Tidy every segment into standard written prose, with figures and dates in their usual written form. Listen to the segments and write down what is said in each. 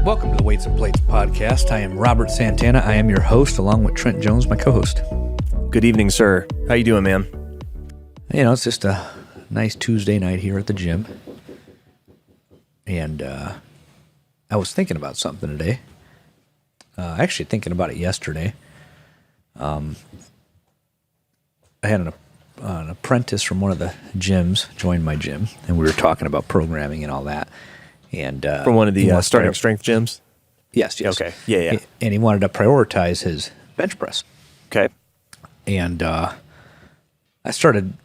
Welcome to the Weights and Plates podcast. I am Robert Santana. I am your host, along with Trent Jones, my co-host. Good evening, sir. How you doing, man? You know, it's just a nice Tuesday night here at the gym. And I was thinking about something today. Actually thinking about it yesterday. I had an apprentice from one of the gyms join my gym, and we were talking about programming and all that. And from one of the starting strength gyms? Yes. Okay. Yeah. And he wanted to prioritize his bench press. Okay. And I started,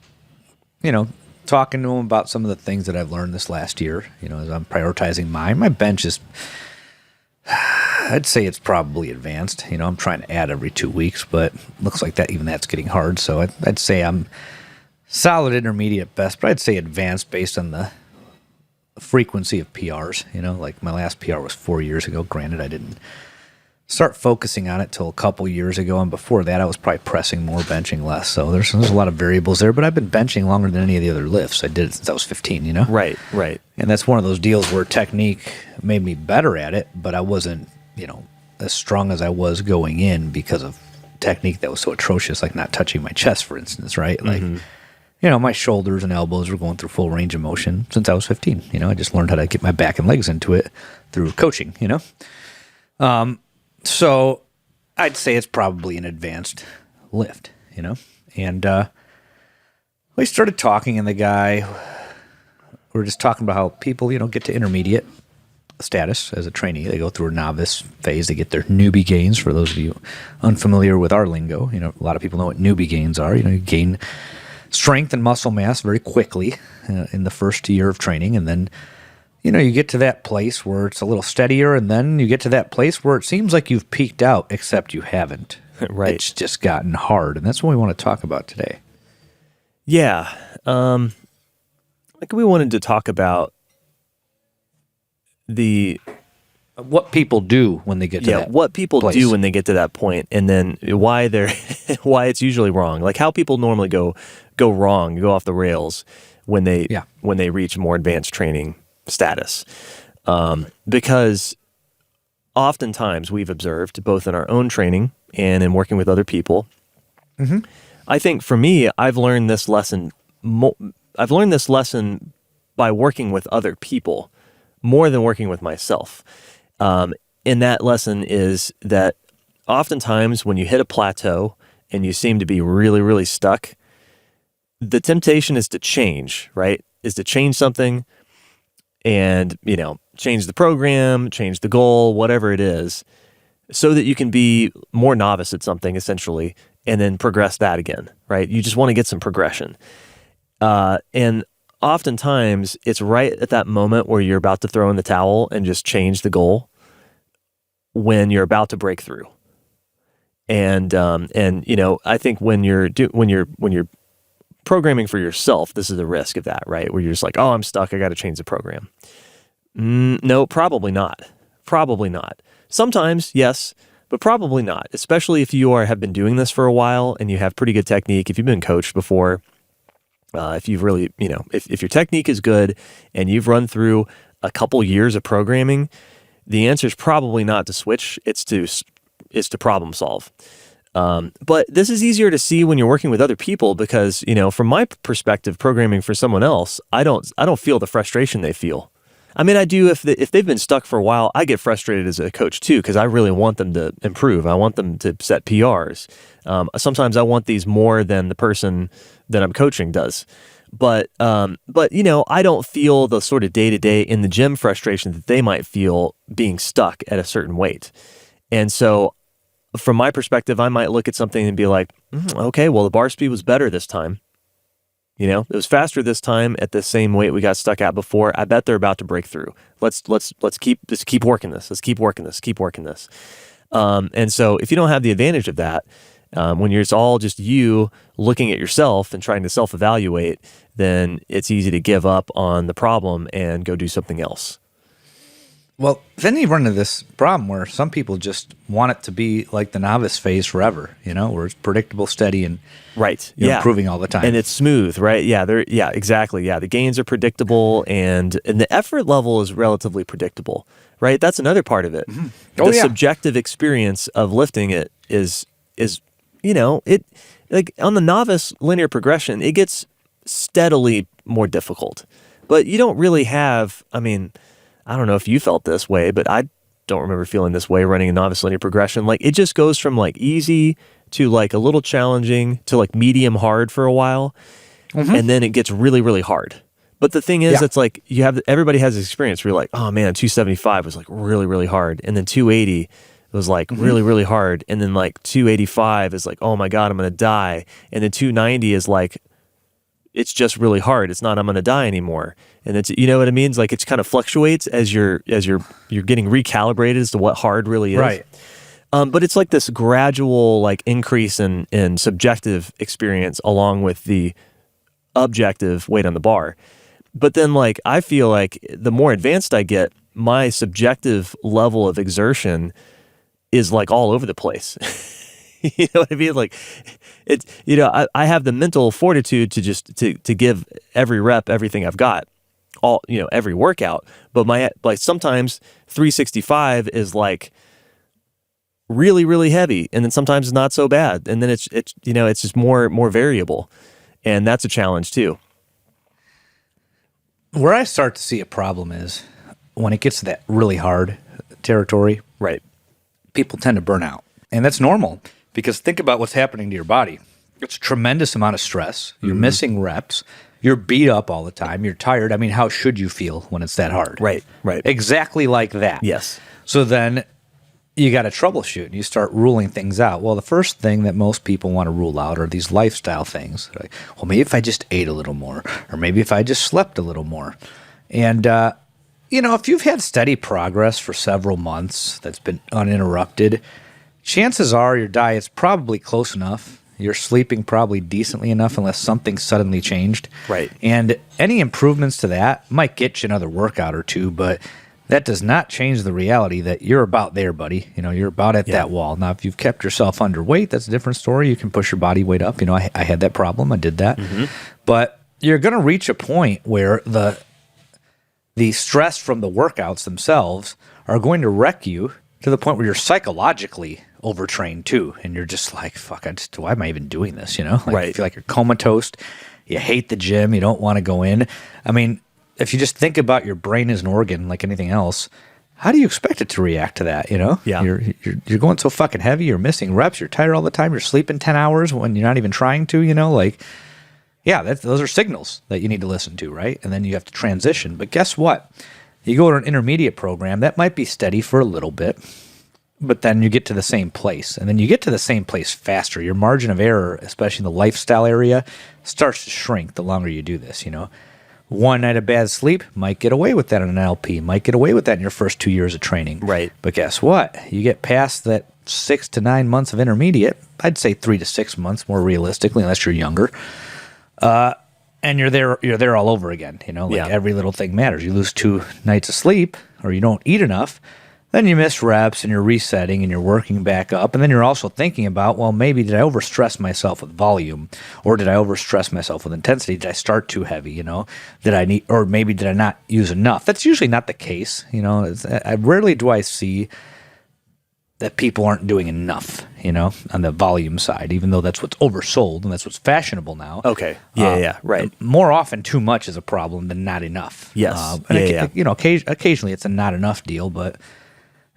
talking to him about some of the things that I've learned this last year, as I'm prioritizing mine. My bench is, I'd say it's probably advanced. I'm trying to add every 2 weeks, but looks like that's getting hard. So I'd say I'm solid intermediate at best, but I'd say advanced based on the frequency of PRs. Like my last PR was 4 years ago. Granted, I didn't start focusing on it till a couple years ago, and before that I was probably pressing more, benching less. So there's a lot of variables there, but I've been benching longer than any of the other lifts. I did it since I was 15, Right. And that's one of those deals where technique made me better at it, but I wasn't, as strong as I was going in because of technique that was so atrocious, like not touching my chest, for instance, right? Like, my shoulders and elbows were going through full range of motion since I was 15. I just learned how to get my back and legs into it through coaching, So I'd say it's probably an advanced lift, And we started talking, and we were just talking about how people, get to intermediate status as a trainee. They go through a novice phase. They get their newbie gains. For those of you unfamiliar with our lingo, a lot of people know what newbie gains are. You gain strength and muscle mass very quickly in the first year of training, and then you get to that place where it's a little steadier, and then you get to that place where it seems like you've peaked out, except you haven't. Right. It's just gotten hard, and that's what we want to talk about today. Yeah. We wanted to talk about what people do when they get to that place. What people do when they get to that point, and then why it's usually wrong. Like how people normally go wrong, go off the rails when they reach more advanced training status. Because oftentimes we've observed, both in our own training and in working with other people, I think for me, I've learned this lesson by working with other people more than working with myself. And that lesson is that oftentimes when you hit a plateau and you seem to be really, really stuck, the temptation is to change, right? Is to change something and, change the program, change the goal, whatever it is, so that you can be more novice at something, essentially, and then progress that again, right? You just want to get some progression. And oftentimes it's right at that moment where you're about to throw in the towel and just change the goal when you're about to break through. And I think when you're programming for yourself, this is the risk of that, right? Where you're just like, oh, I'm stuck, I got to change the program. No, probably not. Probably not. Sometimes, yes, but probably not. Especially if you have been doing this for a while and you have pretty good technique, if you've been coached before, if you've really, if your technique is good and you've run through a couple years of programming, the answer is probably not to switch. It's to problem solve. But this is easier to see when you're working with other people because, from my perspective, programming for someone else, I don't feel the frustration they feel. I mean, I do if they've been stuck for a while. I get frustrated as a coach too because I really want them to improve. I want them to set PRs. Sometimes I want these more than the person that I'm coaching does. But I don't feel the sort of day-to-day in the gym frustration that they might feel being stuck at a certain weight. And so from my perspective, I might look at something and be like, okay, well, the bar speed was better this time. It was faster this time at the same weight we got stuck at before. I bet they're about to break through. Let's keep working this. Let's keep working this. And so if you don't have the advantage of that, when it's all just you looking at yourself and trying to self-evaluate, then it's easy to give up on the problem and go do something else. Well, then you run into this problem where some people just want it to be like the novice phase forever, where it's predictable, steady, and Right. you're Yeah. improving all the time. And it's smooth, right? Yeah. Yeah. Exactly. Yeah. The gains are predictable, and the effort level is relatively predictable, right? That's another part of it. Oh, The yeah. subjective experience of lifting it is it like on the novice linear progression, it gets steadily more difficult, but you don't really have. I mean, I don't know if you felt this way, but I don't remember feeling this way running a novice linear progression. Like it just goes from like easy to like a little challenging to like medium hard for a while. And then it gets really, really hard. But the thing is, Yeah. it's like everybody has this experience where you're like, oh man, 275 was like really, really hard. And then 280 was like really, really hard. And then like 285 is like, oh my God, I'm going to die. And then 290 is like, it's just really hard. It's not I'm going to die anymore. And it's, you know what I mean? It's like it kind of fluctuates as you're getting recalibrated as to what hard really is. Right. But it's like this gradual like increase in subjective experience along with the objective weight on the bar. But then like I feel like the more advanced I get, my subjective level of exertion is like all over the place. You know what I mean? Like it's, I have the mental fortitude to just to give every rep everything I've got, all, every workout. But like sometimes 365 is like really, really heavy, and then sometimes it's not so bad, and then it's just more variable, and that's a challenge too. Where I start to see a problem is when it gets to that really hard territory, Right. people tend to burn out. And that's normal because think about what's happening to your body. It's a tremendous amount of stress. You're missing reps. You're beat up all the time. You're tired. I mean, how should you feel when it's that hard? Right. Exactly like that. Yes. So then you got to troubleshoot and you start ruling things out. Well, the first thing that most people want to rule out are these lifestyle things. Like, well, maybe if I just ate a little more, or maybe if I just slept a little more. And, if you've had steady progress for several months that's been uninterrupted, chances are your diet's probably close enough. You're sleeping probably decently enough unless something suddenly changed. Right. And any improvements to that might get you another workout or two, but that does not change the reality that you're about there, buddy. You're about at that wall. Now, if you've kept yourself underweight, that's a different story. You can push your body weight up. I had that problem. I did that. But you're going to reach a point where the stress from the workouts themselves are going to wreck you to the point where you're psychologically overtrained too. And you're just like, fuck, why am I even doing this? Right. You feel like you're comatose. You hate the gym. You don't want to go in. I mean, if you just think about your brain as an organ like anything else, how do you expect it to react to that? Yeah. You're going so fucking heavy. You're missing reps. You're tired all the time. You're sleeping 10 hours when you're not even trying to, those are signals that you need to listen to, right? And then you have to transition. But guess what? You go to an intermediate program, that might be steady for a little bit, but then you get to the same place. And then you get to the same place faster. Your margin of error, especially in the lifestyle area, starts to shrink the longer you do this, One night of bad sleep, might get away with that in an LP, might get away with that in your first 2 years of training. Right. But guess what? You get past that 6 to 9 months of intermediate, I'd say 3 to 6 months more realistically, unless you're younger. And you're there all over again. Every little thing matters. You lose 2 nights of sleep or you don't eat enough, then you miss reps and you're resetting and you're working back up. And then you're also thinking about, well, maybe did I overstress myself with volume or did I overstress myself with intensity? Did I start too heavy? Or maybe did I not use enough? That's usually not the case. Rarely do I see that people aren't doing enough, on the volume side, even though that's what's oversold and that's what's fashionable now. Okay. Yeah. Right. More often, too much is a problem than not enough. Yes. Occasionally it's a not enough deal, but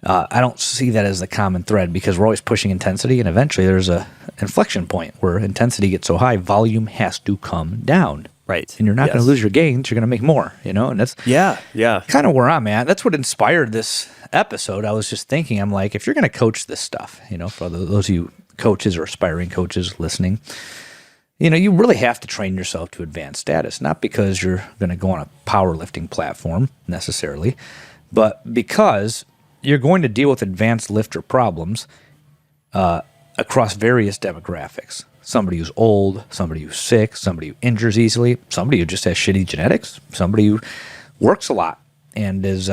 I don't see that as the common thread because we're always pushing intensity, and eventually there's a inflection point where intensity gets so high, volume has to come down. Right. And you're not going to lose your gains. You're going to make more, and that's kind of where I'm at. That's what inspired this episode. I was just thinking, I'm like, if you're going to coach this stuff, for those of you coaches or aspiring coaches listening, you really have to train yourself to advanced status, not because you're going to go on a powerlifting platform necessarily, but because you're going to deal with advanced lifter problems across various demographics. Somebody who's old, somebody who's sick, somebody who injures easily, somebody who just has shitty genetics, somebody who works a lot and is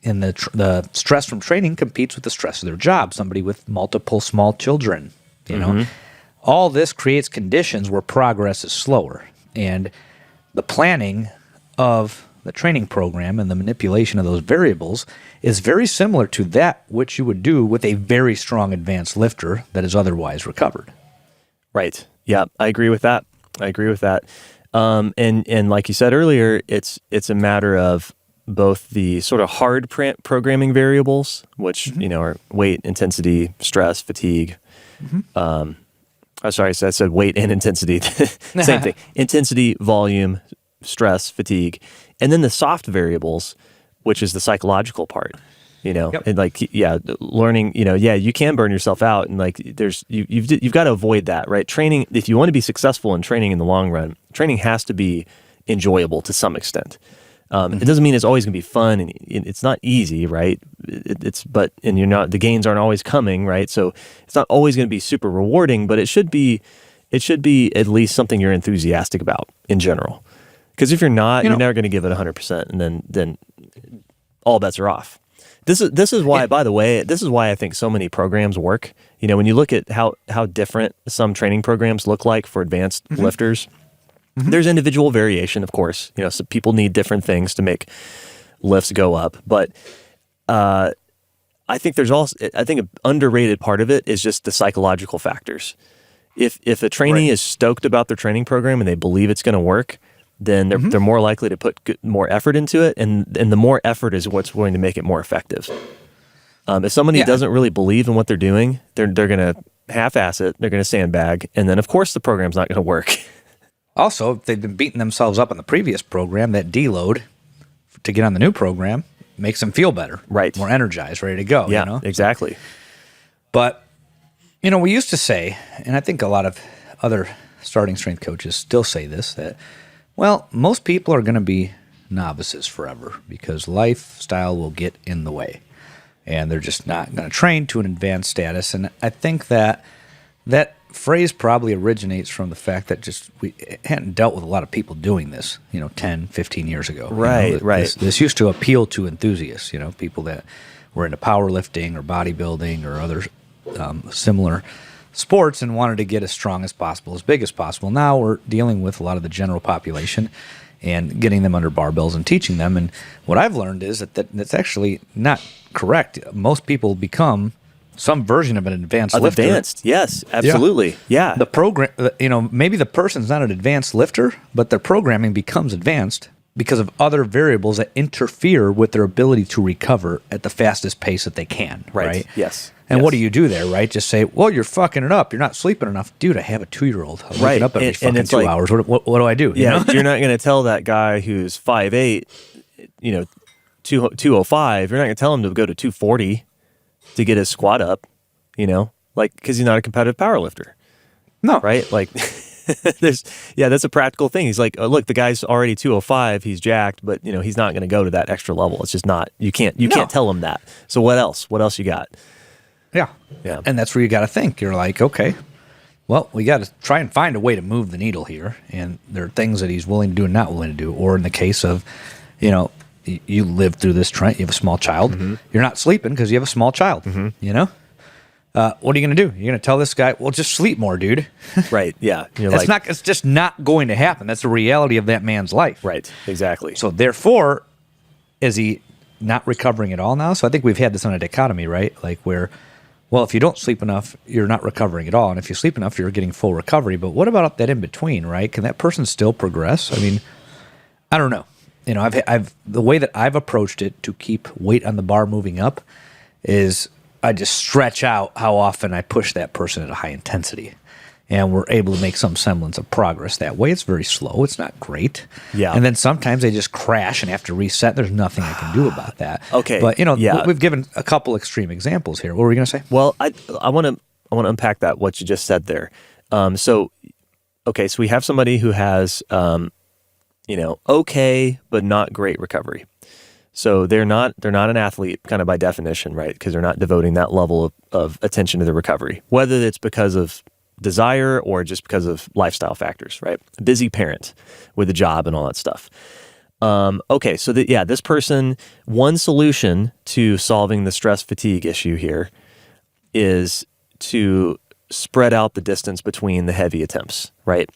And the stress from training competes with the stress of their job. Somebody with multiple small children, you know, all this creates conditions where progress is slower. And the planning of the training program and the manipulation of those variables is very similar to that which you would do with a very strong advanced lifter that is otherwise recovered. Right. Yeah, I agree with that. And like you said earlier, it's a matter of both the sort of hard programming variables, which you know are weight, intensity, stress, fatigue. Sorry, so I said weight and intensity. Same thing. Intensity, volume, stress, fatigue, and then the soft variables, which is the psychological part. You know, and like, yeah, learning, you know, yeah, you can burn yourself out, and like, you've got to avoid that, right? Training, if you want to be successful in training in the long run, training has to be enjoyable to some extent. It doesn't mean it's always going to be fun, and it's not easy, right? And you're not, the gains aren't always coming, right? So it's not always going to be super rewarding, but it should be at least something you're enthusiastic about in general. Because if you're not, you're never going to give it 100%, and then all bets are off. This is why, by the way, this is why I think so many programs work. You know, when you look at how different some training programs look like for advanced lifters, there's individual variation, of course. You know, so people need different things to make lifts go up. But I think an underrated part of it is just the psychological factors. If a trainee is stoked about their training program and they believe it's going to work, then they're more likely to put more effort into it, and the more effort is what's going to make it more effective. If somebody doesn't really believe in what they're doing, they're going to half-ass it, they're going to sandbag, and then of course the program's not going to work. Also, if they've been beating themselves up on the previous program, that deload to get on the new program makes them feel better, right? More energized, ready to go. Yeah, you know? Exactly. But you know, we used to say, and I think a lot of other starting strength coaches still say this, that well, most people are going to be novices forever because lifestyle will get in the way, and they're just not going to train to an advanced status. And I think that phrase probably originates from the fact that just we hadn't dealt with a lot of people doing this, 10, 15 years ago. Right, right. This used to appeal to enthusiasts, people that were into powerlifting or bodybuilding or other similar sports and wanted to get as strong as possible, as big as possible. Now we're dealing with a lot of the general population and getting them under barbells and teaching them. And what I've learned is that's actually not correct. Most people become some version of an advanced lifter. Advanced, yes, absolutely. Yeah. The program, maybe the person's not an advanced lifter, but their programming becomes advanced because of other variables that interfere with their ability to recover at the fastest pace that they can. Right? Yes. And what do you do there, right? Just say, well, you're fucking it up. You're not sleeping enough. Dude, I have a 2-year-old. I'm waking up every fucking 2 hours. What do I do? Yeah, you're not going to tell that guy who's 5'8", 205, you're not going to tell him to go to 240 to get his squat up, because he's not a competitive powerlifter. No. Right? Like, that's a practical thing. He's like, oh, look, the guy's already 205, he's jacked, but, he's not going to go to that extra level. It's just not, you can't tell him that. So what else? What else you got? Yeah. And that's where you got to think. You're like, okay, well, we got to try and find a way to move the needle here. And there are things that he's willing to do and not willing to do. Or in the case of, you live through this trend, you have a small child. Mm-hmm. You're not sleeping because you have a small child, What are you going to do? You're going to tell this guy, well, just sleep more, dude. Right, yeah. It's just not going to happen. That's the reality of that man's life. Right, exactly. So therefore, is he not recovering at all now? So I think we've had this on a dichotomy, right? Like where, well, if you don't sleep enough, you're not recovering at all. And if you sleep enough, you're getting full recovery. But what about that in between, right? Can that person still progress? I mean, I don't know. I've the way that I've approached it to keep weight on the bar moving up is I just stretch out how often I push that person at a high intensity. And we're able to make some semblance of progress that way. It's very slow. It's not great. Yeah. And then sometimes they just crash and have to reset. There's nothing I can do about that. Okay. But, we've given a couple extreme examples here. What were you going to say? Well, I want to unpack that, what you just said there. So we have somebody who has, okay, but not great recovery. So they're not an athlete kind of by definition, right? Because they're not devoting that level of attention to the recovery, whether it's because of desire or just because of lifestyle factors, right? A busy parent with a job and all that stuff. Okay, so this person, one solution to solving the stress fatigue issue here is to spread out the distance between the heavy attempts, right?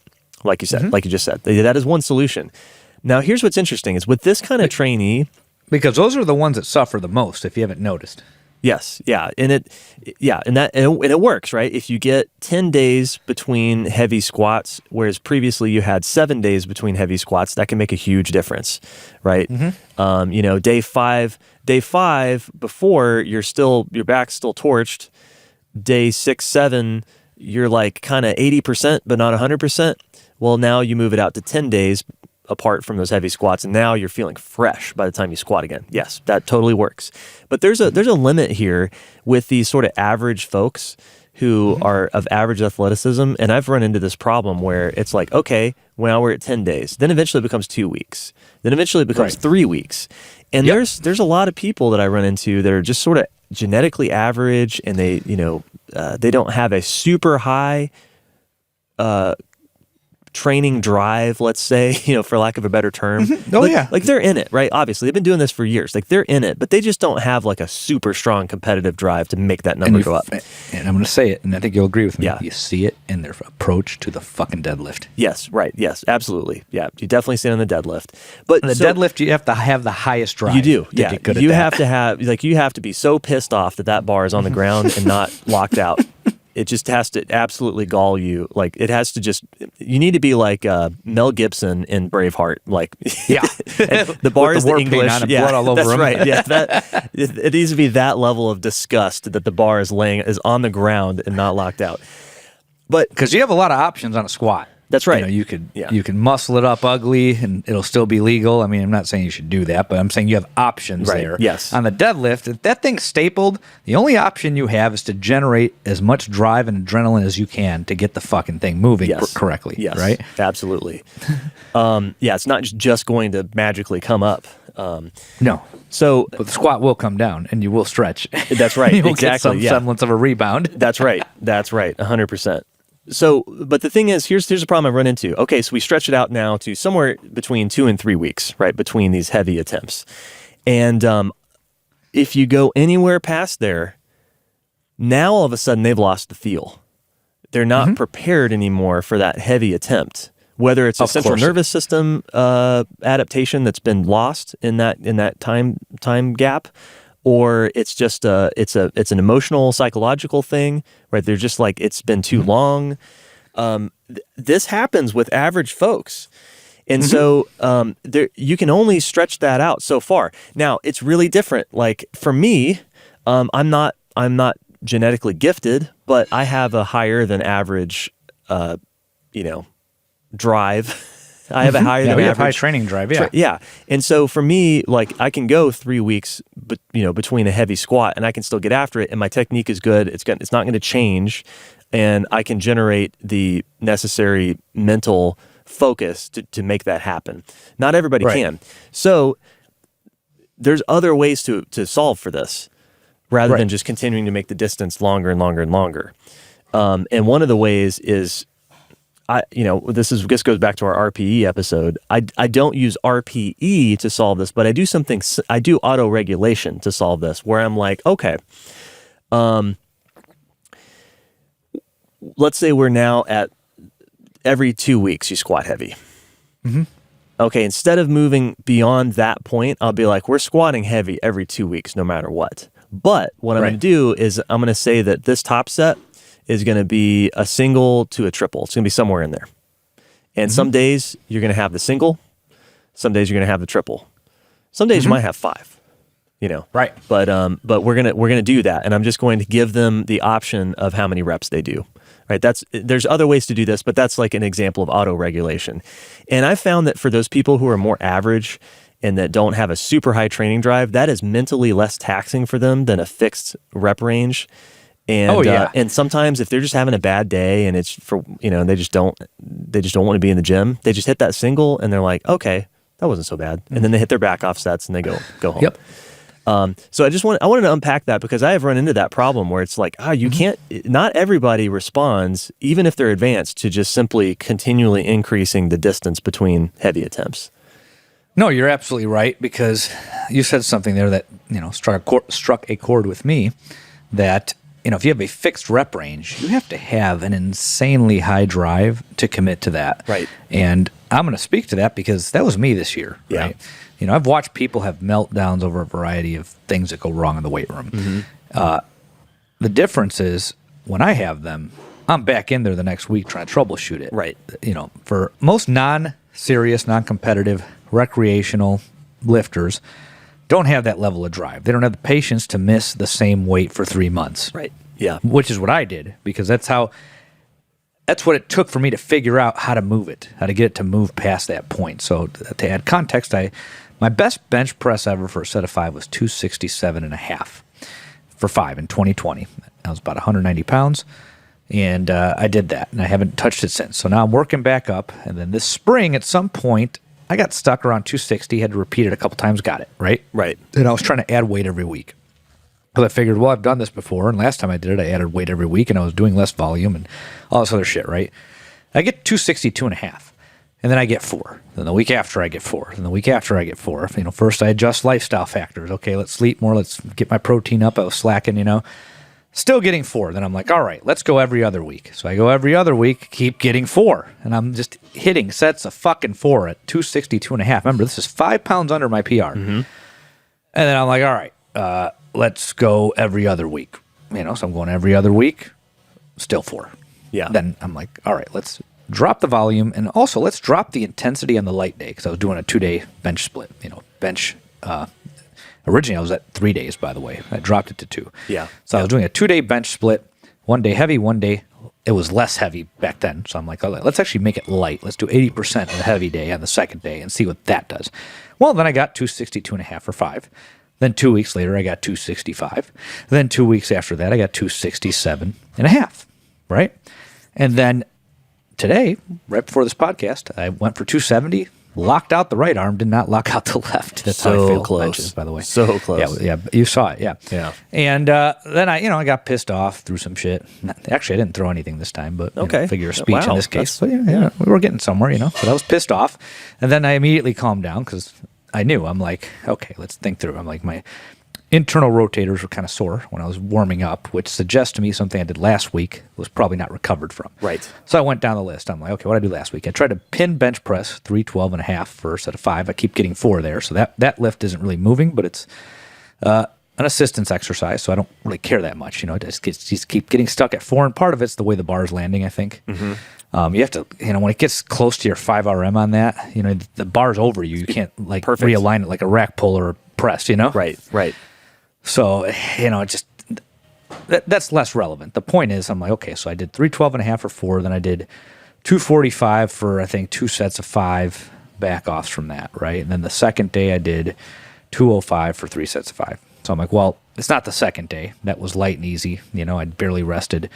Like you said, like you just said, that is one solution. Now, here's what's interesting is with this kind of trainee, because those are the ones that suffer the most, if you haven't noticed. yes, yeah, and it works, right? If you get 10 days between heavy squats, whereas previously you had 7 days between heavy squats, that can make a huge difference, right? Day five before your back's still torched. Day 6, 7, you're like kind of 80%, but not 100%. Well, now you move it out to 10 days apart from those heavy squats, and now you're feeling fresh by the time you squat again. Yes, that totally works. But there's a limit here with these sort of average folks who are of average athleticism, and I've run into this problem where it's like, okay, now we're at 10 days. Then eventually it becomes 2 weeks. Then eventually it becomes 3 weeks. And there's a lot of people that I run into that are just sort of genetically average, and they don't have a super high training drive, let's say, for lack of a better term. Like they're in it, right? Obviously, they've been doing this for years. Like they're in it, but they just don't have like a super strong competitive drive to make that number go up. And I'm going to say it, and I think you'll agree with me. Yeah. You see it in their approach to the fucking deadlift. Yes, right. Yes, absolutely. Yeah, you definitely see it on the deadlift. But on the deadlift, you have to have the highest drive. You do. Yeah, You have to be so pissed off that bar is on the ground and not locked out. It just has to absolutely gall you. Like it has to you need to be like Mel Gibson in Braveheart. Like, the bar is the English. On blood all over that's him. right. Yeah, it needs to be that level of disgust that the bar is on the ground and not locked out. But because you have a lot of options on a squat. That's right. You can muscle it up ugly and it'll still be legal. I mean, I'm not saying you should do that, but I'm saying you have options there. Yes. On the deadlift, if that thing's stapled, the only option you have is to generate as much drive and adrenaline as you can to get the fucking thing moving correctly. Yes. Right? Absolutely. It's not just going to magically come up. No. So, but the squat will come down and you will stretch. That's right. You'll Exactly. get some semblance of a rebound. That's right. 100%. So, but the thing is, here's a problem I run into. Okay, so we stretch it out now to somewhere between 2 and 3 weeks, right, between these heavy attempts. And if you go anywhere past there, now all of a sudden they've lost the feel. They're not prepared anymore for that heavy attempt. Whether it's a central nervous system adaptation that's been lost in that time gap, or it's just it's an emotional, psychological thing, right? They're just like, it's been too long. This happens with average folks. And so you can only stretch that out so far. Now, it's really different. Like for me, I'm not genetically gifted, but I have a higher than average, drive. I have a higher than average. Have high training drive, yeah. And so for me, like I can go 3 weeks, but between a heavy squat, and I can still get after it, and my technique is good. It's not going to change, and I can generate the necessary mental focus to make that happen. Not everybody can. So there's other ways to solve for this, rather than just continuing to make the distance longer and longer and longer. And one of the ways is, this goes back to our RPE episode. I don't use RPE to solve this, but I do auto regulation to solve this, where I'm like, okay, let's say we're now at every 2 weeks you squat heavy. Okay, instead of moving beyond that point, I'll be like, we're squatting heavy every 2 weeks, no matter what. But what I'm going to do is I'm going to say that this top set is going to be a single to a triple. It's going to be somewhere in there. And some days you're going to have the single. Some days you're going to have the triple. Some days you might have 5. Right. But we're gonna do that, and I'm just going to give them the option of how many reps they do. Right. There's other ways to do this, but that's like an example of auto regulation. And I found that for those people who are more average and that don't have a super high training drive, that is mentally less taxing for them than a fixed rep range. And and sometimes if they're just having a bad day and it's for they just don't want to be in the gym, they just hit that single and they're like, okay, that wasn't so bad, and then they hit their back off sets and they go home. Yep. So I wanted to unpack that, because I have run into that problem where it's like, you can't. Not everybody responds, even if they're advanced, to just simply continually increasing the distance between heavy attempts. No, you're absolutely right, because you said something there that, struck a chord with me, that, if you have a fixed rep range, you have to have an insanely high drive to commit to that. Right. And I'm going to speak to that because that was me this year. Yeah. Right. I've watched people have meltdowns over a variety of things that go wrong in the weight room. Mm-hmm. The difference is when I have them, I'm back in there the next week trying to troubleshoot it. Right. For most non-serious, non-competitive, recreational lifters, don't have that level of drive. They don't have the patience to miss the same weight for 3 months. Right. Yeah. Which is what I did, because that's what it took for me to figure out how to move it, how to get it to move past that point. So to add context, my best bench press ever for a set of 5 was 267.5 for 5 in 2020. I was about 190 pounds, and I did that, and I haven't touched it since. So now I'm working back up, and then this spring at some point, I got stuck around 260, had to repeat it a couple times, got it, right? Right. And I was trying to add weight every week. Because I figured, well, I've done this before, and last time I did it, I added weight every week, and I was doing less volume and all this other shit, right? I get 262.5, and then I get 4. Then the week after, I get 4. Then the week after, I get 4. First I adjust lifestyle factors. Okay, let's sleep more. Let's get my protein up. I was slacking, Still getting 4. Then I'm like, all right, let's go every other week. So I go every other week, keep getting 4. And I'm just hitting sets of fucking 4 at 262.5. Remember, this is 5 pounds under my PR. Mm-hmm. And then I'm like, all right, let's go every other week. So I'm going every other week, still 4. Yeah. Then I'm like, all right, let's drop the volume, and also let's drop the intensity on the light day, because I was doing a 2-day bench split. Originally I was at 3 days, by the way. I dropped it to 2. Yeah. So I was doing a 2-day bench split, 1 day heavy, 1 day. It was less heavy back then. So I'm like, oh, let's actually make it light. Let's do 80% of the heavy day on the second day and see what that does. Well, then I got 262.5 for 5. Then 2 weeks later, I got 265. Then 2 weeks after that, I got 267.5, right? And then today, right before this podcast, I went for 270, locked out the right arm, did not lock out the left. That's how I failed close. benches, by the way. So close. Yeah, you saw it, yeah. Yeah. And then I got pissed off, threw some shit. Actually, I didn't throw anything this time, but figure of speech in this case. But we were getting somewhere, But I was pissed off. And then I immediately calmed down because I knew. I'm like, okay, let's think through. I'm like, my internal rotators were kind of sore when I was warming up, which suggests to me something I did last week was probably not recovered from. Right. So I went down the list. I'm like, okay, what did I do last week? I tried to pin bench press 312.5 for a set of 5. I keep getting 4 there. So that lift isn't really moving, but it's an assistance exercise. So I don't really care that much. I just keep getting stuck at 4. And part of it's the way the bar is landing, I think. Mm-hmm. You have to, when it gets close to your 5 RM on that, the bar's over you. You can't realign it like a rack pull or a press, Right. So, just that's less relevant. The point is, I'm like, okay, so I did 312.5 for 4, then I did 245 for, I think, 2 sets of 5 back-offs from that, right? And then the second day I did 205 for 3 sets of 5. So I'm like, well, it's not the second day. That was light and easy. I'd barely rested.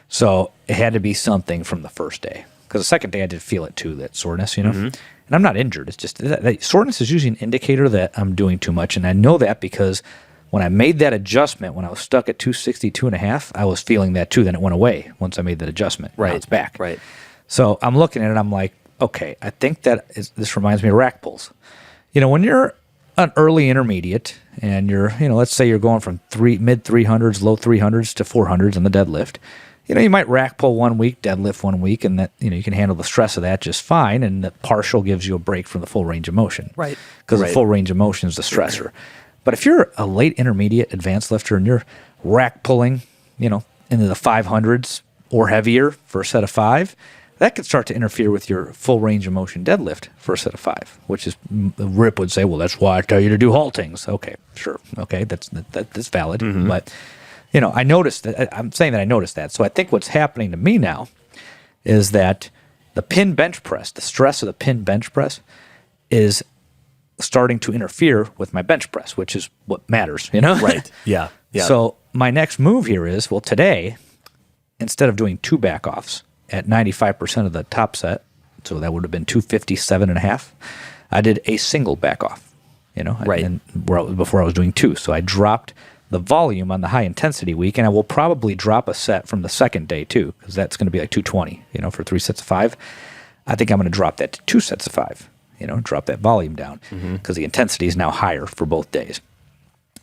So it had to be something from the first day. Because the second day I did feel it too, that soreness, Mm-hmm. And I'm not injured. It's just that soreness is usually an indicator that I'm doing too much. And I know that because when I made that adjustment, when I was stuck at 262.5, I was feeling that too. Then it went away once I made that adjustment. Right. Now it's back. Right. So I'm looking at it. I'm like, okay, I think this reminds me of rack pulls. When you're an early intermediate and you're, let's say you're going from mid 300s, low 300s to 400s on the deadlift. You might rack pull 1 week, deadlift 1 week, and that you can handle the stress of that just fine. And the partial gives you a break from the full range of motion. Right. Because the full range of motion is the stressor. But if you're a late intermediate advanced lifter and you're rack pulling, into the 500s or heavier for a set of 5, that could start to interfere with your full range of motion deadlift for a set of 5, which is, Rip would say, well, that's why I tell you to do haltings. Okay, sure. Okay, that's valid. Mm-hmm. But, I noticed that. I'm saying that I noticed that. So I think what's happening to me now is that the pin bench press, the stress of the pin bench press is starting to interfere with my bench press, which is what matters, Right. Yeah. So my next move here is, well, today, instead of doing 2 back-offs at 95% of the top set, so that would have been 257.5, I did a single back-off, Right. And before I was doing 2. So I dropped the volume on the high-intensity week, and I will probably drop a set from the second day, too, because that's going to be like 220, for 3 sets of 5. I think I'm going to drop that to 2 sets of 5. drop that volume down because the intensity is now higher for both days.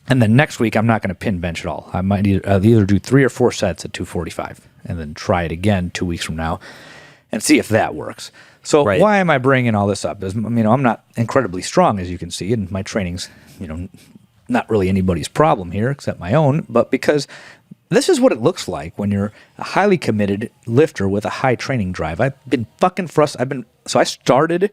And then next week, I'm not going to pin bench at all. I might either do 3 or 4 sets at 245 and then try it again 2 weeks from now and see if that works. So why am I bringing all this up? I'm not incredibly strong, as you can see, and my training's, not really anybody's problem here except my own, but because this is what it looks like when you're a highly committed lifter with a high training drive. I've been fucking frustrated. So I started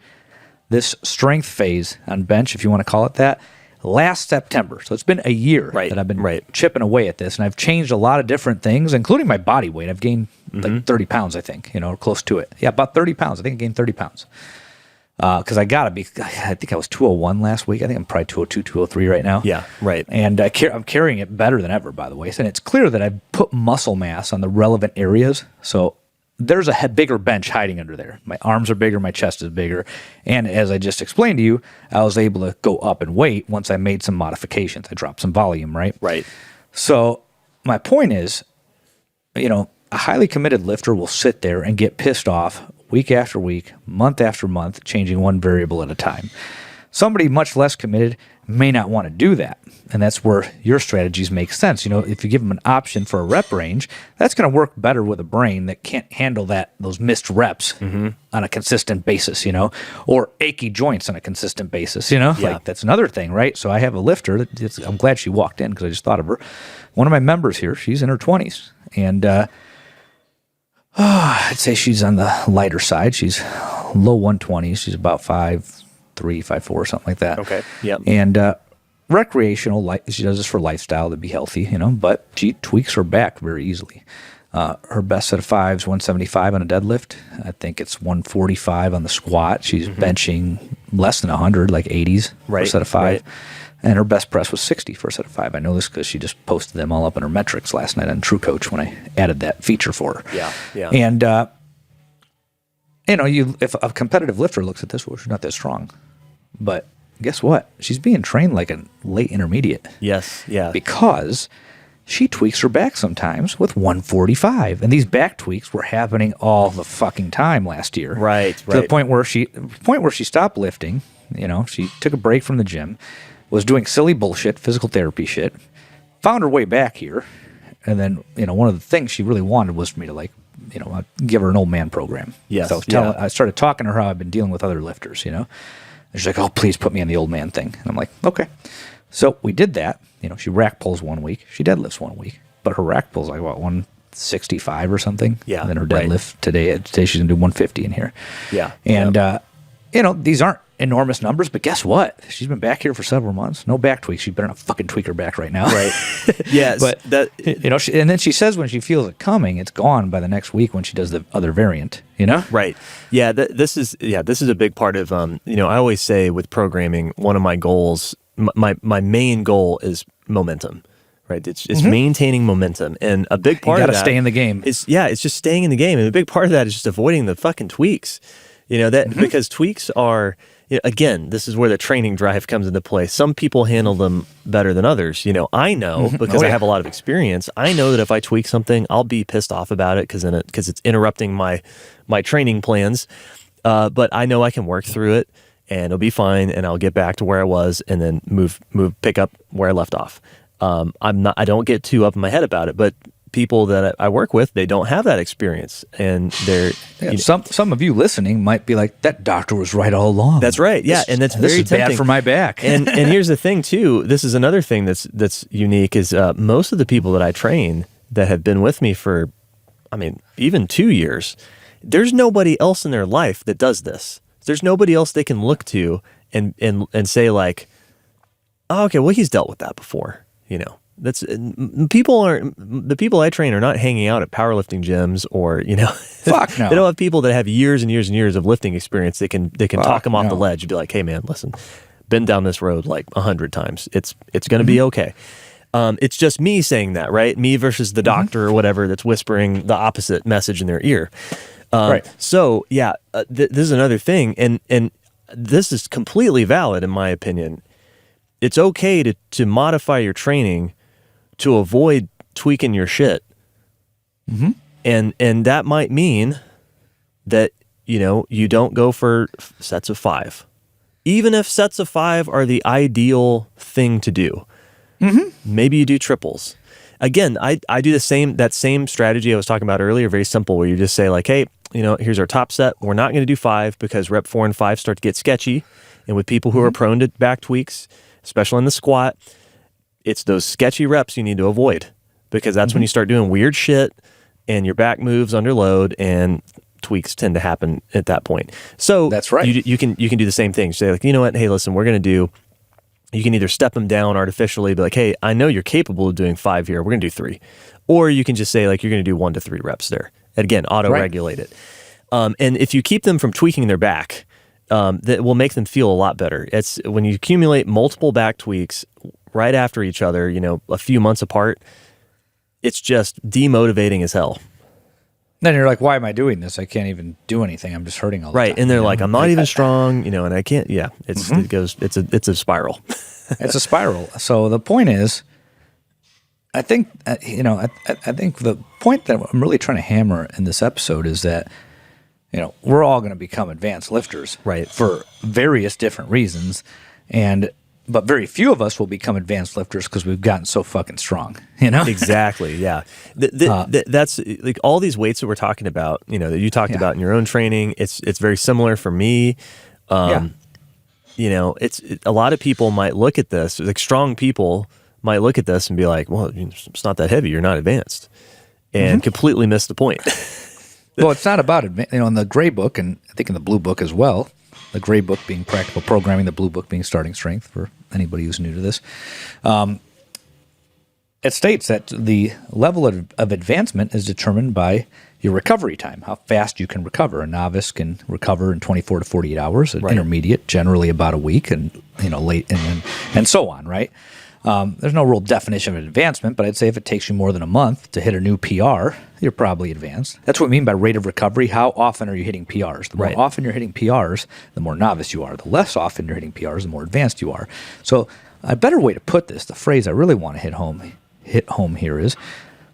this strength phase on bench, if you want to call it that, last September. So it's been a year that I've been chipping away at this, and I've changed a lot of different things, including my body weight. I've gained like 30 pounds, I think, or close to it. Yeah, about 30 pounds. I think I gained 30 pounds. Because I think I was 201 last week. I think I'm probably 202, 203 right now. Yeah, right. And I'm carrying it better than ever, by the way. And it's clear that I've put muscle mass on the relevant areas. So there's a bigger bench hiding under there. My arms are bigger, my chest is bigger. And as I just explained to you, I was able to go up in weight once I made some modifications. I dropped some volume, right? Right. So my point is, a highly committed lifter will sit there and get pissed off week after week, month after month, changing one variable at a time. Somebody much less committed may not want to do that. And that's where your strategies make sense. If you give them an option for a rep range, that's going to work better with a brain that can't handle those missed reps on a consistent basis, or achy joints on a consistent basis, Like that's another thing, right? So I have a lifter. I'm glad she walked in because I just thought of her. One of my members here, she's in her 20s. And I'd say she's on the lighter side. She's low 120s. She's about 5'3", 5'4", something like that. Okay, yeah. And recreational, she does this for lifestyle to be healthy, but she tweaks her back very easily. Her best set of fives, 175 on a deadlift. I think it's 145 on the squat. She's benching less than 100, like 80s for a set of 5. Right. And her best press was 60 for a set of 5. I know this because she just posted them all up in her metrics last night on TrueCoach when I added that feature for her. Yeah. And, if a competitive lifter looks at this, well, she's not that strong. But guess what? She's being trained like a late intermediate. Yes, yeah. Because she tweaks her back sometimes with 145. And these back tweaks were happening all the fucking time last year. Right. To the point where she stopped lifting. She took a break from the gym, was doing silly bullshit, physical therapy shit, found her way back here. And then, one of the things she really wanted was for me to give her an old man program. Yes. So I started talking to her how I've been dealing with other lifters, And she's like, oh, please put me on the old man thing. And I'm like, okay. So we did that. She rack pulls 1 week. She deadlifts 1 week. But her rack pulls like, 165 or something? Yeah. And then her deadlift today she's going to do 150 in here. Yeah. And, these aren't enormous numbers, but guess what? She's been back here for several months. No back tweaks. She better not fucking tweak her back right now. Right. Yes. But, and then she says when she feels it coming, it's gone by the next week when she does the other variant, Right. Yeah. This is a big part of, I always say with programming, one of my goals, my main goal is momentum. Right, it's maintaining momentum, and a big part of that, you got to stay in the game. It's just staying in the game, and a big part of that is just avoiding the fucking tweaks. Because tweaks are, again, this is where the training drive comes into play. Some people handle them better than others. I know because I have a lot of experience. I know that if I tweak something, I'll be pissed off about it because it's interrupting my training plans. But I know I can work through it, and it'll be fine, and I'll get back to where I was, and then pick up where I left off. I don't get too up in my head about it, but people that I work with, they don't have that experience, and they're some of you listening might be like, that doctor was right all along. That's right, yeah, and that's very tempting. Bad for my back. and here's the thing too. This is another thing that's unique is most of the people that I train that have been with me for, even 2 years, there's nobody else in their life that does this. There's nobody else they can look to and say like, oh, okay, well he's dealt with that before. That's the people I train are not hanging out at powerlifting gyms or Fuck no. They don't have people that have years and years and years of lifting experience. They can talk them off the ledge and be like, hey man, listen, been down this road like 100 times. It's going to be okay. It's just me saying that, right? Me versus the doctor or whatever that's whispering the opposite message in their ear. Right. So yeah, this is another thing, and this is completely valid in my opinion. It's okay to modify your training to avoid tweaking your shit. And that might mean that, you don't go for sets of 5. even if sets of 5 are the ideal thing to do, maybe you do triples. Again, I do that same strategy I was talking about earlier, very simple, where you just say like, hey, here's our top set. We're not going to do 5 because rep 4 and 5 start to get sketchy. And with people who are prone to back tweaks, especially in the squat, it's those sketchy reps you need to avoid, because that's when you start doing weird shit and your back moves under load and tweaks tend to happen at that point. So that's right. You can do the same thing. Say like, you know what? Hey, listen, you can either step them down artificially, be like, hey, I know you're capable of doing 5 here. We're going to do 3. Or you can just say like, you're going to do 1 to 3 reps there. And again, auto-regulate it. And if you keep them from tweaking their back, that will make them feel a lot better. It's when you accumulate multiple back tweaks right after each other, a few months apart, it's just demotivating as hell. Then you're like, why am I doing this? I can't even do anything. I'm just hurting all the time. Right. And they're like, I'm not even strong, and I can't. Yeah. It's a spiral. It's a spiral. So the point is, I think, I think the point that I'm really trying to hammer in this episode is that, we're all going to become advanced lifters, right, for various different reasons, but very few of us will become advanced lifters because we've gotten so fucking strong, Exactly, yeah. That's like all these weights that we're talking about, that you talked about in your own training. It's very similar for me. It's a lot of people might look at this, like strong people might look at this and be like, well, it's not that heavy. You're not advanced, and completely miss the point. Well, it's not about it. In the gray book, and I think in the blue book as well, the gray book being practical programming, the blue book being starting strength for anybody who's new to this, it states that the level of advancement is determined by your recovery time, how fast you can recover. A novice can recover in 24 to 48 hours, an intermediate, generally about a week, and late, and so on, right? There's no real definition of advancement, but I'd say if it takes you more than a month to hit a new PR, you're probably advanced. That's what we mean by rate of recovery. How often are you hitting PRs? The more often you're hitting PRs, the more novice you are. The less often you're hitting PRs, the more advanced you are. So a better way to put this, the phrase I really want to hit home here is,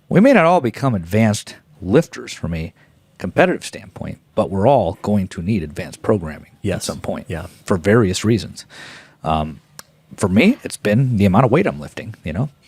we may not all become advanced lifters from a competitive standpoint, but we're all going to need advanced programming at some point for various reasons. For me, it's been the amount of weight I'm lifting.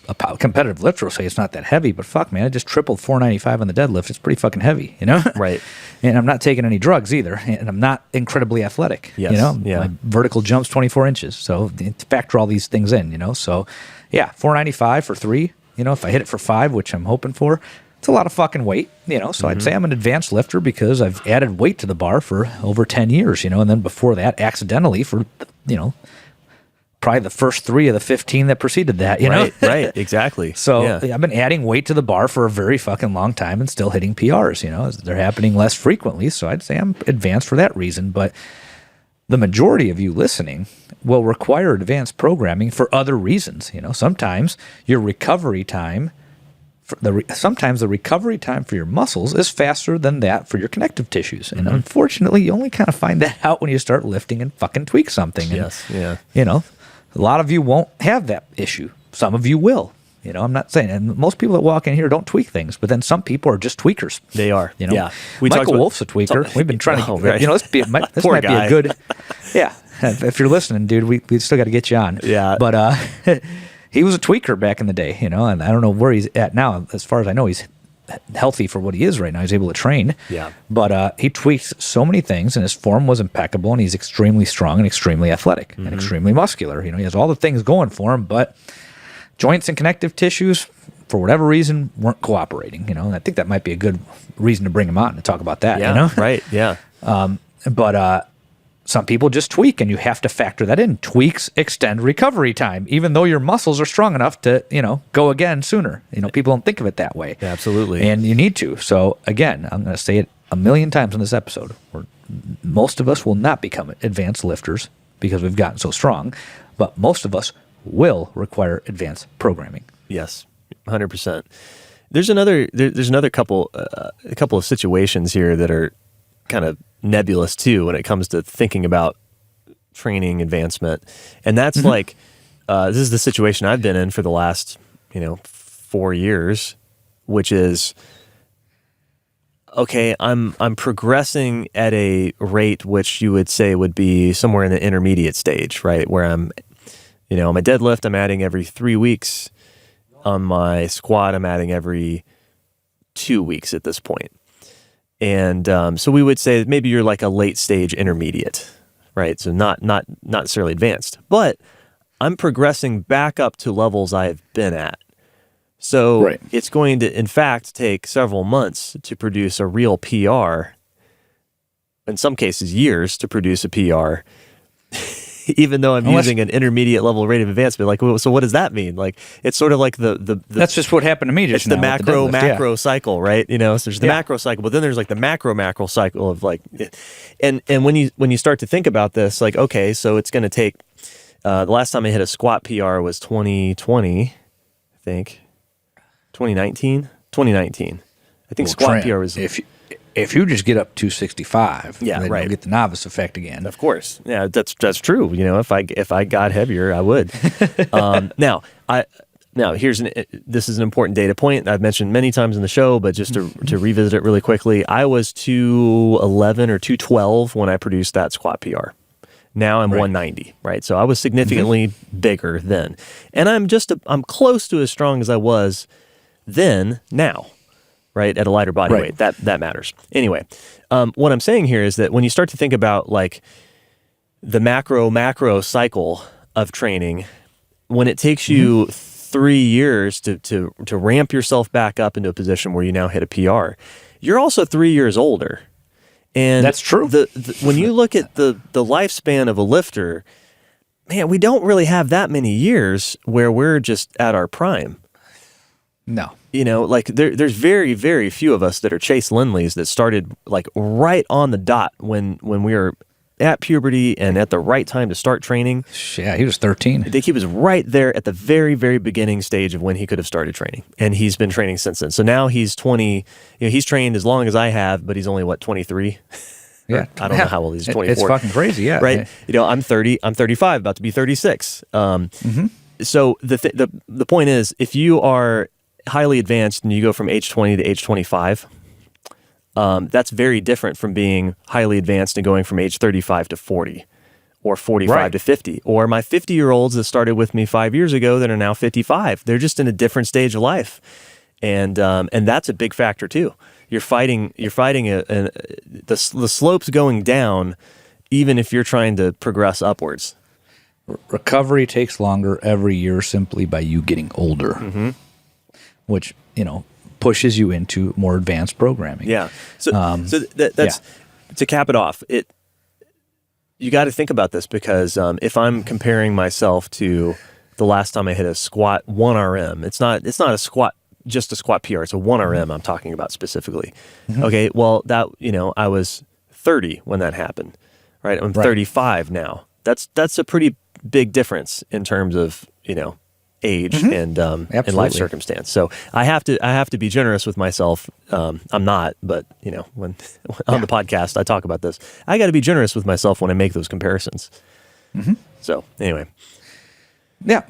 A competitive lifter will say it's not that heavy, but fuck, man, I just tripled 495 on the deadlift. It's pretty fucking heavy, Right. And I'm not taking any drugs either, and I'm not incredibly athletic. Yes. My vertical jump's 24 inches. So factor all these things in. So 495 for 3. If I hit it for 5, which I'm hoping for, it's a lot of fucking weight. So I'd say I'm an advanced lifter because I've added weight to the bar for over 10 years. And then before that, accidentally for probably the first 3 of the 15 that preceded that, Right, exactly. So I've been adding weight to the bar for a very fucking long time and still hitting PRs, They're happening less frequently, so I'd say I'm advanced for that reason. But the majority of you listening will require advanced programming for other reasons. Sometimes your recovery time, sometimes the recovery time for your muscles is faster than that for your connective tissues. And unfortunately, you only kind of find that out when you start lifting and fucking tweak something. And, a lot of you won't have that issue. Some of you will. I'm not saying, and most people that walk in here don't tweak things, but then some people are just tweakers. They are. Michael Wolf's a tweaker. We've been trying to, this might be a good, if you're listening, dude, we still got to get you on. Yeah. But he was a tweaker back in the day, and I don't know where he's at now. As far as I know, he's healthy for what he is right now. He's able to train. Yeah. But he tweaks so many things, and his form was impeccable, and he's extremely strong and extremely athletic and extremely muscular. He has all the things going for him, but joints and connective tissues, for whatever reason, weren't cooperating. And I think that might be a good reason to bring him on and talk about that. Right. Yeah. But some people just tweak, and you have to factor that in. Tweaks extend recovery time, even though your muscles are strong enough to, go again sooner. People don't think of it that way. Yeah, absolutely. And you need to. So again, I'm going to say it a million times in this episode, where most of us will not become advanced lifters because we've gotten so strong, but most of us will require advanced programming. Yes, 100%. There's another couple of situations here that are kind of nebulous too when it comes to thinking about training advancement, and that's like this is the situation I've been in for the last 4 years, which is okay, I'm progressing at a rate which you would say would be somewhere in the intermediate stage, right? Where I'm, on my deadlift, I'm adding every 3 weeks. On my squat, I'm adding every 2 weeks at this point. And so we would say that maybe you're like a late stage intermediate, right? So not necessarily advanced, but I'm progressing back up to levels I've been at. So It's going to, in fact, take several months to produce a real PR. In some cases, years to produce a PR. Even though I'm using an intermediate level rate of advancement, like, so what does that mean? Like, it's sort of like the that's just what happened to me just now. It's the macro cycle, right? So there's the macro cycle, but then there's like the macro cycle of like, and when you start to think about this, like, okay, so it's going to take. The last time I hit a squat PR was 2020, I think, 2019. I think squat PR was. If you just get up 265, then you'll get the novice effect again. Of course, yeah, that's true. If I got heavier, I would. Now this is an important data point I've mentioned many times in the show, but just to revisit it really quickly, I was 211 or 212 when I produced that squat PR. Now I'm 190, right? So I was significantly bigger then, and I'm close to as strong as I was then now. Right, at a lighter body weight, that matters. Anyway, what I'm saying here is that when you start to think about like the macro cycle of training, when it takes you 3 years to ramp yourself back up into a position where you now hit a PR, you're also 3 years older. And that's true. When you look at the lifespan of a lifter, man, we don't really have that many years where we're just at our prime. No. Like there's very, very few of us that are Chase Lindleys that started like right on the dot when we were at puberty and at the right time to start training. Yeah, he was 13. He was right there at the very, very beginning stage of when he could have started training. And he's been training since then. So now he's 20, he's trained as long as I have, but he's only 23? Yeah. I don't know how old he's 24. It's fucking crazy, yeah. Right? I'm 30, I'm 35, about to be 36. So the point is, if you are highly advanced and you go from age 20 to age 25, that's very different from being highly advanced and going from age 35 to 40 or 45 to 50. Or my 50-year-olds that started with me 5 years ago that are now 55. They're just in a different stage of life. And that's a big factor too. You're fighting the slopes going down even if you're trying to progress upwards. Recovery takes longer every year simply by you getting older. Which, pushes you into more advanced programming. Yeah. So that's to cap it off. You got to think about this because if I'm comparing myself to the last time I hit a squat 1RM, it's not a squat, just a squat PR. It's a 1RM I'm talking about specifically. Okay. Well, that I was 30 when that happened. Right. I'm 35 now. That's a pretty big difference in terms of age and life circumstance. So I have to be generous with myself. I'm not, but when on the podcast I talk about this, I got to be generous with myself when I make those comparisons. So anyway,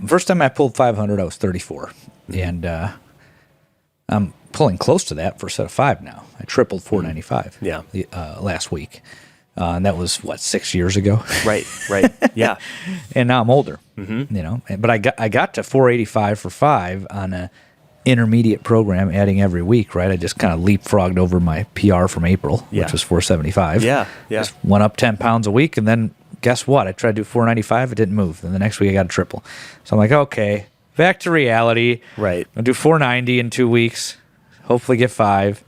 first time I pulled 500, I was 34, and I'm pulling close to that for a set of 5 now. I tripled 495. Last week. And that was 6 years ago. Right. Yeah. And now I'm older. But I got to 485 for 5 on a intermediate program, adding every week. Right. I just kind of leapfrogged over my PR from April, which was 475. Yeah. Just went up 10 pounds a week, and then guess what? I tried to do 495. It didn't move. Then the next week I got a triple. So I'm like, okay, back to reality. Right. I'll do 490 in 2 weeks. Hopefully get 5.